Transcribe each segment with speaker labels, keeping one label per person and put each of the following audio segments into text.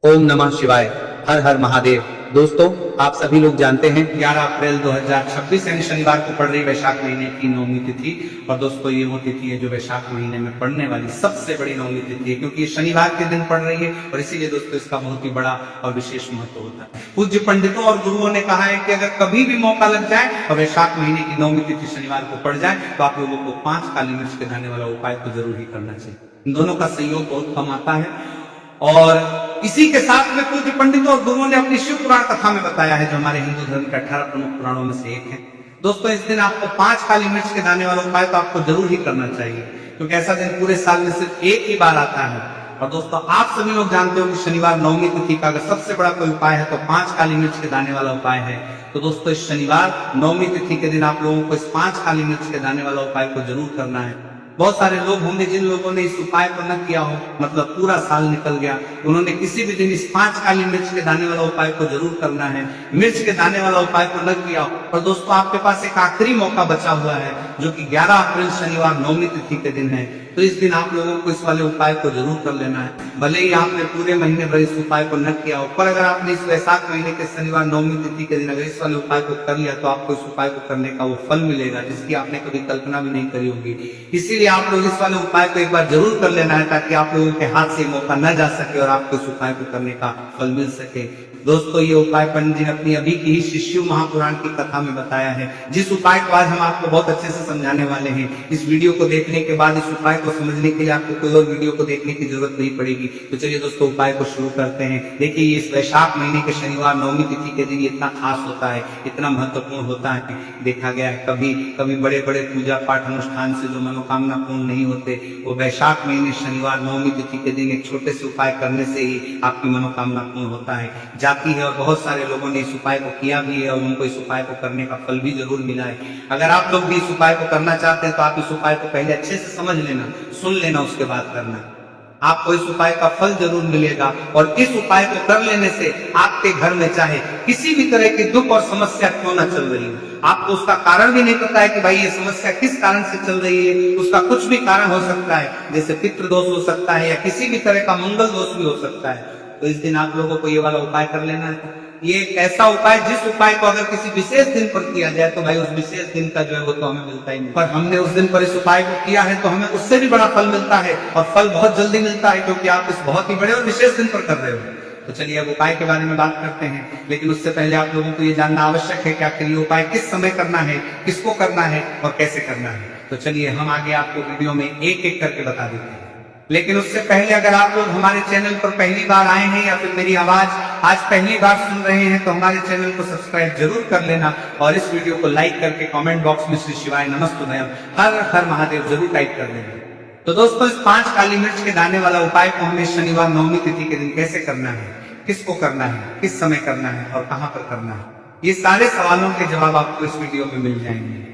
Speaker 1: ओम नमः शिवाय। हर हर महादेव। दोस्तों, आप सभी लोग जानते हैं
Speaker 2: 11 अप्रैल 2026 यानी शनिवार को पड़ रही वैशाख महीने की नवमी तिथि। और दोस्तों ये वो तिथि है जो वैशाख महीने में पड़ने वाली सबसे बड़ी नवमी तिथि है, क्योंकि ये शनिवार के दिन पड़ रही है और इसीलिए दोस्तों इसका बहुत ही बड़ा और विशेष महत्व होता है। पूज्य पंडितों और गुरुओं ने कहा है कि अगर कभी भी मौका लग जाए और वैशाख महीने की नवमी तिथि शनिवार को पड़ जाए तो आप लोगों को 5 काली मिर्च के दाने वाला उपाय तो जरूर ही करना चाहिए। इन दोनों का संयोग बहुत कम आता है और इसी के साथ में पूज्य पंडितों और गुरुओं ने अपनी शिव पुराण कथा में बताया है, जो हमारे हिंदू धर्म के 18 प्रमुख पुराणों में से एक है। दोस्तों, इस दिन आपको 5 काली मिर्च के दाने वाला उपाय तो आपको जरूर ही करना चाहिए, क्योंकि ऐसा दिन पूरे साल में सिर्फ एक ही बार आता है। और दोस्तों, आप सभी लोग जानते हो कि शनिवार नवमी तिथि का अगर सबसे बड़ा कोई उपाय है तो 5 काली मिर्च के दाने वाला उपाय है। तो दोस्तों, इस शनिवार नवमी तिथि के दिन आप लोगों को इस 5 काली मिर्च के दाने वाला उपाय को जरूर करना है। बहुत सारे लोग होंगे जिन लोगों ने इस उपाय को न किया हो, मतलब पूरा साल निकल गया, उन्होंने किसी भी दिन इस 5 काली मिर्च के दाने वाला उपाय को जरूर करना है। मिर्च के दाने वाला उपाय को न किया हो, और दोस्तों आपके पास एक आखिरी मौका बचा हुआ है, जो कि 11 अप्रैल शनिवार नवमी तिथि के दिन है। तो इस दिन आप लोगों को इस वाले उपाय को जरूर कर लेना है। भले ही आपने पूरे महीने भर इस उपाय को न किया हो, पर अगर आपने इस वैशाख महीने के शनिवार नवमी तिथि के दिन अगर इस वाले उपाय को कर लिया तो आपको इस उपाय को करने का वो फल मिलेगा जिसकी आपने कभी कल्पना भी नहीं करी होगी। इसीलिए आप लोग इस वाले उपाय को एक बार जरूर कर लेना है, ताकि आप लोगों के हाथ से मौका न जा सके और आपको इस उपाय को करने का फल मिल सके। दोस्तों, ये उपाय पंडित जी ने अपनी अभी की ही शिव महापुराण की कथा में बताया है, जिस उपाय को आज हम आपको बहुत अच्छे से समझाने वाले हैं। इस वीडियो को देखने के बाद इस उपाय को समझने के लिए आपको कोई और वीडियो को देखने की जरूरत नहीं पड़ेगी। तो चलिए दोस्तों, उपाय को शुरू करते हैं। देखिए, इस वैशाख महीने के शनिवार नवमी तिथि के दिन इतना खास होता है, इतना महत्वपूर्ण होता है। देखा गया है कभी कभी बड़े बड़े पूजा पाठ अनुष्ठान से जो मनोकामना पूर्ण नहीं होते, वो वैशाख महीने शनिवार नवमी तिथि के दिन एक छोटे से उपाय करने से ही आपकी मनोकामना पूर्ण होता है जाती है। और बहुत सारे लोगों ने इस उपाय को किया भी है और उनको इस उपाय को करने का फल भी जरूर मिला है। अगर आप लोग भी इस उपाय को करना चाहते हैं तो आप इस उपाय को पहले अच्छे से समझ लेना, सुन लेना, उसके बाद करना। आपको इस उपाय का फल जरूर मिलेगा और इस उपाय को कर लेने से आपके घर में चाहे किसी भी तरह की दुख और समस्या क्यों ना चल रही हो, आपको उसका कारण भी नहीं पता है कि भाई ये समस्या किस कारण से चल रही है, उसका कुछ भी कारण हो सकता है, जैसे पितृ दोष हो सकता है या किसी भी तरह का मंगल दोष भी हो सकता है। तो इस दिन आप लोगों को ये वाला उपाय कर लेना है। ये एक ऐसा उपाय जिस उपाय को अगर किसी विशेष दिन पर किया जाए तो भाई उस विशेष दिन का जो है वो तो हमें मिलता ही नहीं, पर हमने उस दिन पर इस उपाय को किया है तो हमें उससे भी बड़ा फल मिलता है, और फल बहुत जल्दी मिलता है, क्योंकि आप इस बहुत ही बड़े और विशेष दिन पर कर रहे हो। तो चलिए अब उपाय के बारे में बात करते हैं, लेकिन उससे पहले आप लोगों को ये जानना आवश्यक है कि आखिर ये उपाय किस समय करना है, किसको करना है और कैसे करना है। तो चलिए हम आगे आपको वीडियो में एक एक करके बता देते हैं। लेकिन उससे पहले अगर आप लोग हमारे चैनल पर पहली बार आए हैं या फिर मेरी आवाज आज पहली बार सुन रहे हैं तो हमारे चैनल को सब्सक्राइब जरूर कर लेना, और इस वीडियो को लाइक करके कमेंट बॉक्स में श्री शिवाय नमस्तुभ्यम हर हर महादेव जरूर टाइप कर देना। तो दोस्तों, इस 5 काली मिर्च के दाने वाला उपाय को हमें शनिवार नवमी तिथि के दिन कैसे करना है, किसको करना है, किस समय करना है और कहां पर करना है, ये सारे सवालों के जवाब आपको इस वीडियो में मिल जाएंगे।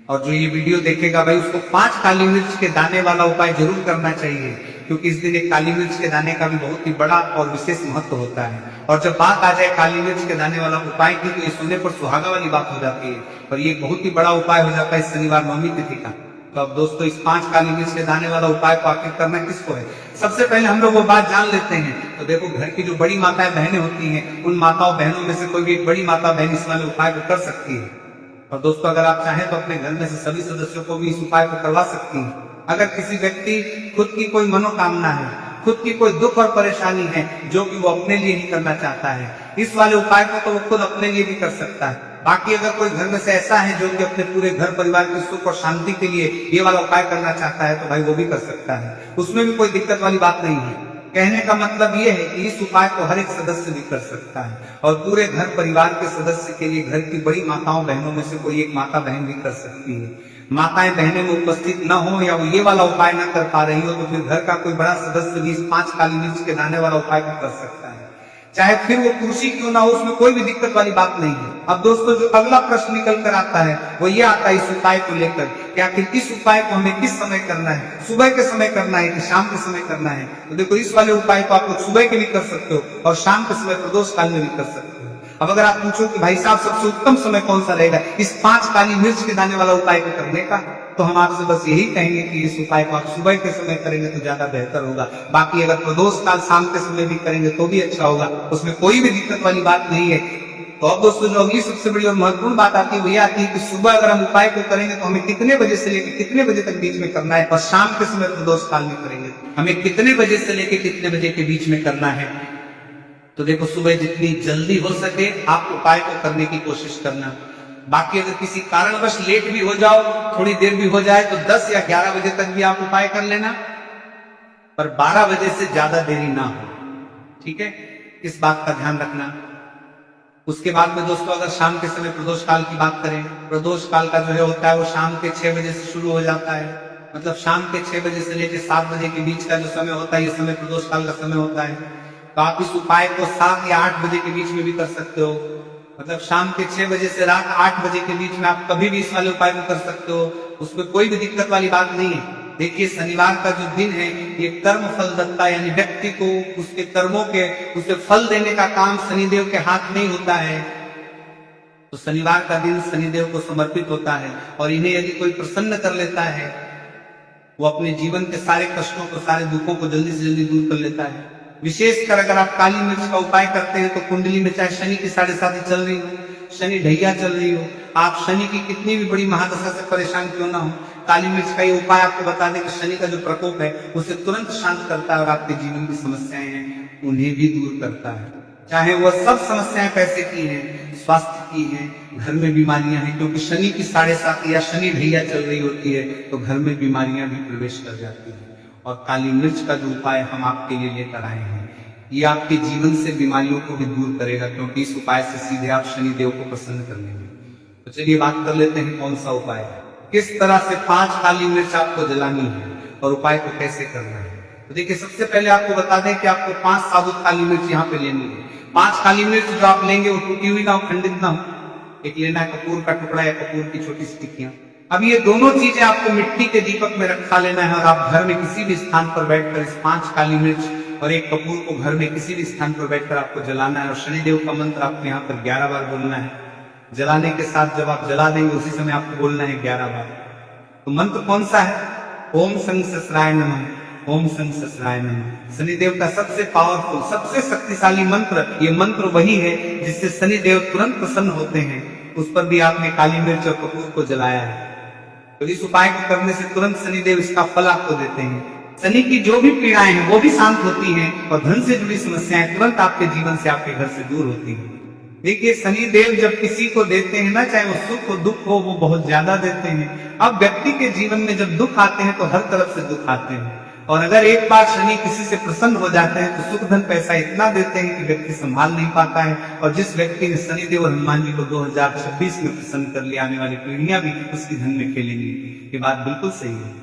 Speaker 2: और जो ये वीडियो देखेगा भाई उसको 5 काली मिर्च के दाने वाला उपाय जरूर करना चाहिए, क्योंकि इस दिन एक काली मिर्च के दाने का भी बहुत ही बड़ा और विशेष महत्व होता है। और जब बात आ जाए काली मिर्च के दाने वाला उपाय की तो ये सुनने पर सुहागा वाली बात हो जाती है, पर ये बहुत ही बड़ा उपाय हो जाता है इस शनिवार नवमी तिथि का। तो अब दोस्तों, इस 5 काली मिर्च के दाने वाला उपाय को आखिर करना किसको है, सबसे पहले हम लोग वो बात जान लेते हैं। तो देखो, घर की जो बड़ी माताएं बहनें होती हैं, उन माताओं बहनों में से कोई भी एक बड़ी माता बहन इस वाले उपाय को कर सकती है। और दोस्तों, अगर आप चाहें तो अपने घर में से सभी सदस्यों को भी इस उपाय को करवा सकती हैं। अगर किसी व्यक्ति खुद की कोई मनोकामना है, खुद की कोई दुख और परेशानी है जो कि वो अपने लिए ही करना चाहता है, इस वाले उपाय को तो वो खुद अपने लिए भी कर सकता है। बाकी अगर कोई घर में से ऐसा है जो कि अपने पूरे घर परिवार की सुख और शांति के लिए ये वाला उपाय करना चाहता है तो भाई वो भी कर सकता है, उसमें भी कोई दिक्कत वाली बात नहीं है। कहने का मतलब ये है कि इस उपाय को हर एक सदस्य भी कर सकता है, और पूरे घर परिवार के सदस्य के लिए घर की बड़ी माताओं बहनों में से कोई एक माता बहन भी कर सकती है। माताएं बहनें में उपस्थित न हो या वो ये वाला उपाय न कर पा रही हो तो फिर घर का कोई बड़ा सदस्य भी इस 5 काली मिर्च के दाने वाला उपाय को कर सकता है, चाहे फिर वो पुरुषी क्यों ना हो, उसमें कोई भी दिक्कत वाली बात नहीं है। अब दोस्तों, जो अगला प्रश्न निकल कर आता है वो ये आता है इस उपाय को लेकर कि आखिर इस उपाय को हमें किस समय करना है, सुबह के समय करना है कि शाम के समय करना है। तो देखो, इस वाले उपाय को आप लोग सुबह के भी कर सकते हो और शाम के समय प्रदोष काल में भी कर सकते हो। अब अगर आप पूछो कि भाई साहब सबसे उत्तम समय कौन सा रहेगा इस 5 काली मिर्च के दाने वाला उपाय को करने का, तो हम आपसे बस यही कहेंगे कि इस उपाय को आप सुबह के समय करेंगे तो ज्यादा बेहतर होगा। बाकी अगर प्रदोष काल शाम के समय भी करेंगे तो भी अच्छा होगा, उसमें कोई भी दिक्कत वाली बात नहीं है। तो अब दोस्तों जो अगली सबसे बड़ी और महत्वपूर्ण बात आती है वो ये आती है कि सुबह अगर हम उपाय को करेंगे तो हमें कितने बजे से लेकर कितने बजे तक बीच में करना है, और शाम के समय प्रदोष काल में करेंगे हमें कितने बजे से लेकर कितने बजे के बीच में करना है। तो देखो सुबह जितनी जल्दी हो सके आप उपाय को करने की कोशिश करना। बाकी अगर किसी कारणवश लेट भी हो जाओ, थोड़ी देर भी हो जाए तो 10 या 11 बजे तक भी आप उपाय कर लेना, पर 12 बजे से ज्यादा देरी ना हो। ठीक है, इस बात का ध्यान रखना। उसके बाद में दोस्तों अगर शाम के समय प्रदोष काल की बात करें, प्रदोष काल का जो है होता है वो शाम के 6 बजे से शुरू हो जाता है। मतलब शाम के 6 बजे से लेकर 7 बजे के बीच का जो समय होता है ये समय प्रदोष काल का समय होता है। तो आप इस उपाय को 7 या 8 बजे के बीच में भी कर सकते हो। मतलब शाम के 6 बजे से रात 8 बजे के बीच में आप कभी भी इस वाले उपाय को कर सकते हो, उसमें कोई भी दिक्कत वाली बात नहीं है। देखिए शनिवार का जो दिन है ये कर्म फल दत्ता, यानी व्यक्ति को उसके कर्मों के उसे फल देने का काम शनिदेव के हाथ में ही होता है। तो शनिवार का दिन शनिदेव को समर्पित होता है, और इन्हें यदि कोई प्रसन्न कर लेता है वो अपने जीवन के सारे कष्टों को, सारे दुखों को जल्दी से जल्दी दूर कर लेता है। विशेषकर अगर आप काली मिर्च का उपाय करते हैं तो कुंडली में चाहे शनि की 7.5 चल रही हो, शनि ढैया चल रही हो, आप शनि की कितनी भी बड़ी महादशा से परेशान क्यों ना हो, काली मिर्च का ये उपाय आपको बता दें कि शनि का जो प्रकोप है उसे तुरंत शांत करता है और आपके जीवन की समस्याएं हैं उन्हें भी दूर करता है। चाहे वह सब समस्याएं पैसे की हैं, स्वास्थ्य की हैं, घर में बीमारियां हैं, क्योंकि शनि की 7.5 या शनि ढैया चल रही होती है तो घर में बीमारियां भी प्रवेश कर जाती है। और काली मिर्च का जो उपाय हम आपके लिए लेकर आए हैं ये आपके जीवन से बीमारियों को भी दूर करेगा, क्योंकि इस उपाय से सीधे आप शनिदेव को प्रसन्न कर लेंगे। तो चलिए बात कर लेते हैं कौन सा उपाय है, किस तरह से 5 काली मिर्च आपको जलानी है और उपाय को कैसे करना है। तो देखिए सबसे पहले आपको बता दें कि आपको 5 साबुत काली मिर्च यहाँ पे लेनी है। 5 काली मिर्च जो आप लेंगे वो टूटी हुई ना हो, खंडित ना हो। एक लेना है कपूर का टुकड़ा या कपूर की छोटी सी टिक्कियां। अब ये दोनों चीजें आपको मिट्टी के दीपक में रखा लेना है, और आप घर में किसी भी स्थान पर बैठकर इस 5 काली मिर्च और एक कपूर को घर में किसी भी स्थान पर बैठकर आपको जलाना है। और शनिदेव का मंत्र आपको यहाँ पर 11 बार बोलना है। जलाने के साथ जब आप जला देंगे उसी समय आपको बोलना है 11 बार। तो मंत्र कौन सा है? ओम शं सहस्राय नमः, ओम शं सहस्राय नमः। शनिदेव का सबसे पावरफुल, सबसे शक्तिशाली मंत्र, ये मंत्र वही है जिससे शनिदेव तुरंत प्रसन्न होते हैं। उस पर भी आपने काली मिर्च और कपूर को जलाया है। तो इस उपाय को करने से तुरंत शनिदेव इसका फल आपको देते हैं। शनि की जो भी पीड़ाएं हैं वो भी शांत होती हैं, और धन से जुड़ी समस्याएं तुरंत आपके जीवन से, आपके घर से दूर होती हैं। देखिए शनिदेव जब किसी को देते हैं ना, चाहे वो सुख हो दुख हो, वो बहुत ज्यादा देते हैं। अब व्यक्ति के जीवन में जब दुख आते हैं तो हर तरफ से दुख आते हैं, और अगर एक बार शनि किसी से प्रसन्न हो जाते हैं तो सुख धन पैसा इतना देते हैं कि व्यक्ति संभाल नहीं पाता है। और जिस व्यक्ति ने शनिदेव और हनुमान जी को 2026 में प्रसन्न कर लिया, आने वाली पीढ़ियां भी उसकी धन में खेलेंगी। ये बात बिल्कुल सही है।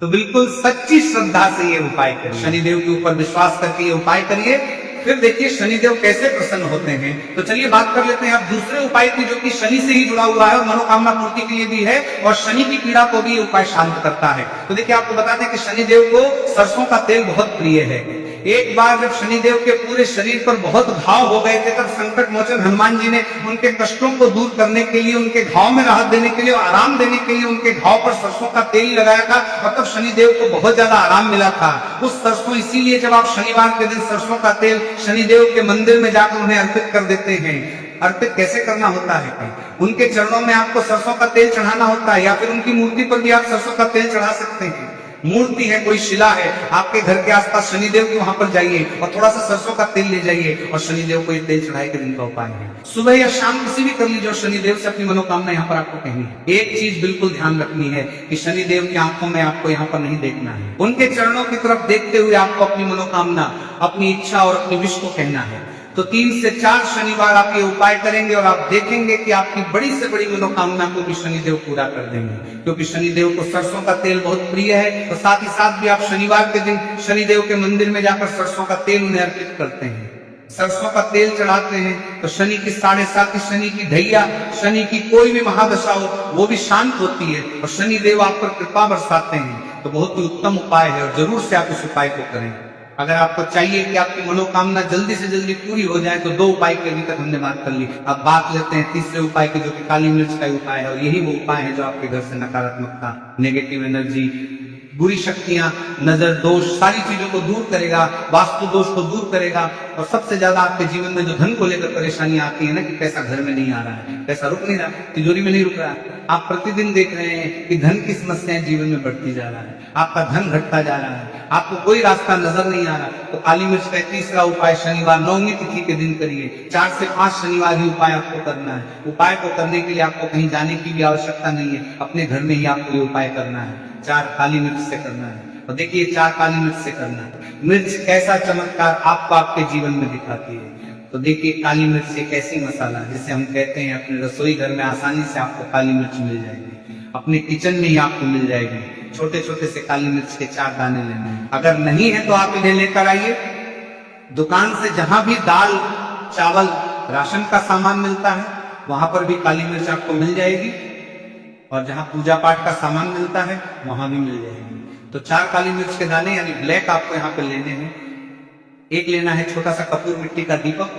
Speaker 2: तो बिल्कुल सच्ची श्रद्धा से ये उपाय करिए, शनिदेव के ऊपर विश्वास करके ये उपाय करिए। फिर देखिए शनिदेव कैसे प्रसन्न होते हैं। तो चलिए बात कर लेते हैं अब दूसरे उपाय की, जो कि शनि से ही जुड़ा हुआ है और मनोकामना पूर्ति के लिए भी है, और शनि की पीड़ा को भी ये उपाय शांत करता है। तो देखिए आपको बता दें कि शनिदेव को सरसों का तेल बहुत प्रिय है। एक बार जब शनिदेव के पूरे शरीर पर बहुत घाव हो गए थे, तब संकट मोचन हनुमान जी ने उनके कष्टों को दूर करने के लिए, उनके घाव में राहत देने के लिए, आराम देने के लिए उनके घाव पर सरसों का तेल लगाया था, और तब शनिदेव को बहुत ज्यादा आराम मिला था। उस सरसों, इसीलिए जब आप शनिवार के दिन सरसों का तेल शनिदेव के मंदिर में जाकर उन्हें अर्पित कर देते हैं। अर्पित कैसे करना होता है? उनके चरणों में आपको सरसों का तेल चढ़ाना होता है, या फिर उनकी मूर्ति पर भी आप सरसों का तेल चढ़ा सकते हैं। मूर्ति है, कोई शिला है, आपके घर के आसपास शनिदेव के वहां पर जाइए और थोड़ा सा सरसों का तेल ले जाइए और शनिदेव को ये तेल चढ़ाई के दिन का उपाय है। सुबह या शाम किसी भी कर लीजिए और शनिदेव से अपनी मनोकामना यहाँ पर आपको कहनी है। एक चीज बिल्कुल ध्यान रखनी है कि शनिदेव की आंखों में आपको यहाँ पर नहीं देखना है, उनके चरणों की तरफ देखते हुए आपको अपनी मनोकामना, अपनी इच्छा और अपनी विश को कहना है। तो 3 से 4 शनिवार आप ये उपाय करेंगे और आप देखेंगे कि आपकी बड़ी से बड़ी मनोकामना को भी शनिदेव पूरा कर देंगे, क्योंकि शनिदेव को सरसों का तेल बहुत प्रिय है। तो साथ ही साथ भी आप शनिवार के दिन शनिदेव के मंदिर में जाकर सरसों का तेल उन्हें अर्पित करते हैं, सरसों का तेल चढ़ाते हैं। तो शनि की 7.5, शनि की ढैया, शनि की कोई भी महादशा हो वो भी शांत होती है और शनिदेव आप पर कृपा बरसाते हैं। तो बहुत ही उत्तम उपाय है और जरूर से आप इस उपाय को करें। अगर आपको चाहिए कि आपकी मनोकामना जल्दी से जल्दी पूरी हो जाए तो 2 उपाय की अभी तक हमने बात कर ली। अब बात लेते हैं तीसरे उपाय की, जो कि काली मिर्च का उपाय है। और यही वो उपाय है जो आपके घर से नकारात्मकता, नेगेटिव एनर्जी, बुरी शक्तियां, नजर दोष, सारी चीजों को दूर करेगा, वास्तु दोष को दूर करेगा। और सबसे ज्यादा आपके जीवन में जो धन को लेकर परेशानी आती है ना, कि पैसा घर में नहीं आ रहा है, पैसा रुक नहीं रहा, तिजोरी में नहीं रुक रहा है, आप प्रतिदिन देख रहे हैं कि धन की समस्याएं जीवन में बढ़ती जा रहा है, आपका धन घटता जा रहा है, आपको कोई रास्ता नजर नहीं आ रहा, तो काली मिर्च का तीसरा उपाय शनिवार नवमी तिथि के दिन करिए। 4 से 5 शनिवार ही उपाय आपको करना है। उपाय को करने के लिए आपको कहीं जाने की भी आवश्यकता नहीं है, अपने घर में ही आपको ये उपाय करना है। 4 काली मिर्च से करना है। और देखिए 4 काली मिर्च से करना है। मिर्च कैसा चमत्कार आपको आपके जीवन में दिखाती है। तो देखिए काली मिर्च एक ऐसी मसाला जिसे हम कहते हैं अपने रसोई घर में आसानी से आपको काली मिर्च मिल जाएगी, अपने किचन में ही आपको मिल जाएगी। छोटे छोटे से काली मिर्च के 4 दाने लेने हैं। अगर नहीं है तो आप इन्हें लेकर आइए दुकान से, जहां भी दाल चावल राशन का सामान मिलता है वहां पर भी काली मिर्च आपको मिल जाएगी, और जहां पूजा पाठ का सामान मिलता है वहां भी मिल जाएगी। तो 4 काली मिर्च के दाने यानी ब्लैक आपको यहाँ पे लेने हैं। एक लेना है छोटा सा कपूर मिट्टी का दीपक,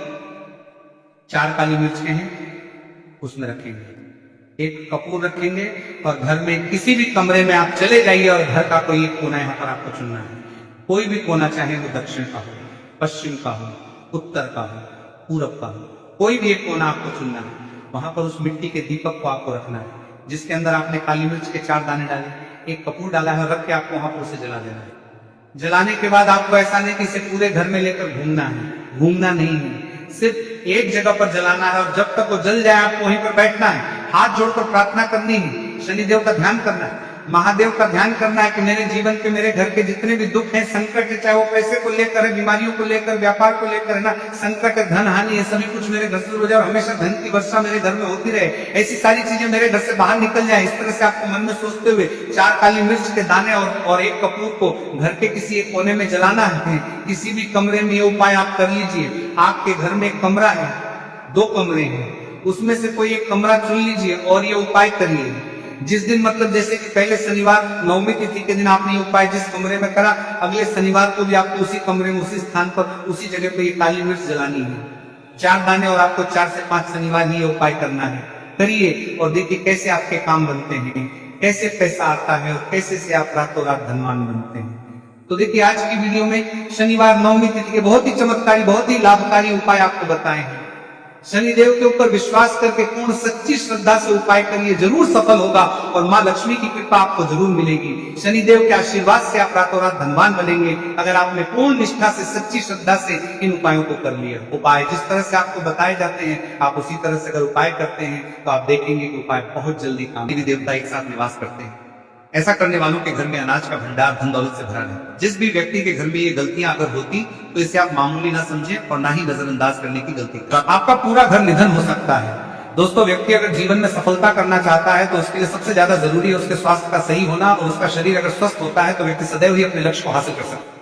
Speaker 2: 4 काली मिर्च के हैं, उसमें रखेंगे। एक कपूर रखेंगे और घर में किसी भी कमरे में आप चले जाइए और घर का कोई एक कोना यहाँ पर आपको चुनना है। कोई भी कोना, चाहे वो दक्षिण का हो, पश्चिम का हो, उत्तर का हो, पूरब का हो, कोई भी एक कोना आपको चुनना है। वहां पर उस मिट्टी के दीपक को आपको रखना है जिसके अंदर आपने काली मिर्च के 4 दाने डाले, एक कपूर डाला है, रख के आपको वहां पर उसे जला देना है। जलाने के बाद आपको ऐसा नहीं कि इसे पूरे घर में लेकर घूमना है, घूमना नहीं है, सिर्फ एक जगह पर जलाना है। और जब तक वो जल जाए आपको वहीं पर बैठना है, हाथ जोड़कर प्रार्थना करनी है, शनिदेव का ध्यान करना है, महादेव का ध्यान करना है कि मेरे जीवन के, मेरे घर के जितने भी दुख हैं, संकट है, चाहे वो पैसे को लेकर है, बीमारियों को लेकर, व्यापार को लेकर है ना, संकट है, धन हानि है, सभी कुछ मेरे घर से दूर हो जाए और हमेशा धन की वर्षा मेरे घर में होती रहे, ऐसी सारी चीजें मेरे घर से बाहर निकल जाए। इस तरह से आपको मन में सोचते हुए 4 काली मिर्च के दाने और एक कपूर को घर के किसी एक कोने में जलाना है। किसी भी कमरे में ये उपाय आप कर लीजिए। आपके घर में एक कमरा है, 2 कमरे हैं, उसमें से कोई एक कमरा चुन लीजिए और ये उपाय करिए। जिस दिन, मतलब जैसे कि पहले शनिवार नवमी तिथि के दिन आपने ये उपाय जिस कमरे में करा, अगले शनिवार को भी आपको उसी कमरे में, उसी स्थान पर, उसी जगह पे ये काली मिर्च जलानी है, 4 दाने, और आपको 4 से 5 शनिवार ही ये उपाय करना है। करिए और देखिए कैसे आपके काम बनते हैं, कैसे पैसा आता है और कैसे से आप रातों रात धनवान बनते हैं। तो देखिए आज की वीडियो में शनिवार नवमी तिथि के बहुत ही चमत्कारी, बहुत ही लाभकारी उपाय आपको बताए हैं। शनिदेव के ऊपर विश्वास करके पूर्ण सच्ची श्रद्धा से उपाय करिए, जरूर सफल होगा और मां लक्ष्मी की कृपा आपको जरूर मिलेगी। शनिदेव के आशीर्वाद से आप रातों रात धनवान बनेंगे अगर आपने पूर्ण निष्ठा से, सच्ची श्रद्धा से इन उपायों को कर लिया। उपाय जिस तरह से आपको बताए जाते हैं, आप उसी तरह से अगर उपाय करते हैं तो आप देखेंगे कि उपाय बहुत जल्दी काम। देवी देवता एक साथ निवास करते हैं, ऐसा करने वालों के घर में अनाज का भंडार, धन दौलत से भरा है। जिस भी व्यक्ति के घर में ये गलतियां अगर होती तो इसे आप मामूली ना समझें और ना ही नजरअंदाज करने की गलती। आपका पूरा घर निधन हो सकता है। दोस्तों, व्यक्ति अगर जीवन में सफलता करना चाहता है तो उसके लिए सबसे ज्यादा जरूरी है उसके स्वास्थ्य का सही होना, और उसका शरीर अगर स्वस्थ होता है तो व्यक्ति सदैव ही अपने लक्ष्य को हासिल कर सकता है।